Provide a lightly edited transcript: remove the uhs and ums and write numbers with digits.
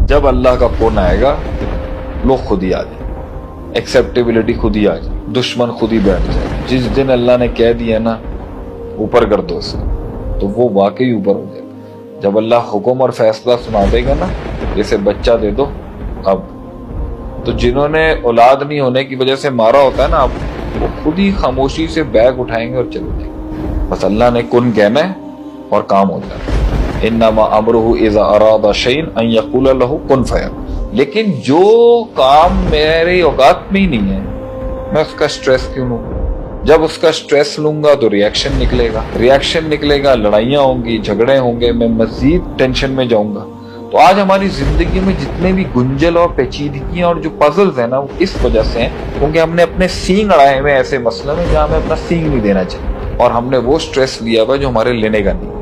جب اللہ کا فون آئے گا لوگ خود ہی آ جائیں، ایکسیپٹیبلٹی خود ہی آ جائے، دشمن خود ہی بیٹھ جائے۔ جس دن اللہ نے کہہ دیا نا اوپر کر دو اسے، تو وہ واقعی اوپر ہو جائے گا۔ جب اللہ حکم اور فیصلہ سنا دے گا نا، جیسے بچہ دے دو اب، تو جنہوں نے اولاد نہیں ہونے کی وجہ سے مارا ہوتا ہے نا، اب وہ خود ہی خاموشی سے بیگ اٹھائیں گے اور چلے جائیں گے۔ بس اللہ نے کن کہنا ہے اور کام ہو جاتا ہے۔ انما امرہ اذا اراد شیئا ان یقول لہ کن فیکون۔ لیکن جو کام میری اوقات میں ہی نہیں ہے، میں اس کا سٹریس کیوں لوں؟ جب اس کا سٹریس لوں گا تو ریئیکشن نکلے گا، لڑائیاں ہوں گی، جھگڑے ہوں گے، میں مزید ٹینشن میں جاؤں گا۔ تو آج ہماری زندگی میں جتنے بھی گنجل اور پیچیدگیاں اور جو پزلز ہیں نا، وہ اس وجہ سے ہیں کیونکہ ہم نے اپنے سینگ اڑائے ہوئے ایسے مسئلے میں جہاں ہمیں اپنا سینگ نہیں دینا چاہیے، اور ہم نے وہ سٹریس لیا ہوا جو ہمارے لینے کا نہیں۔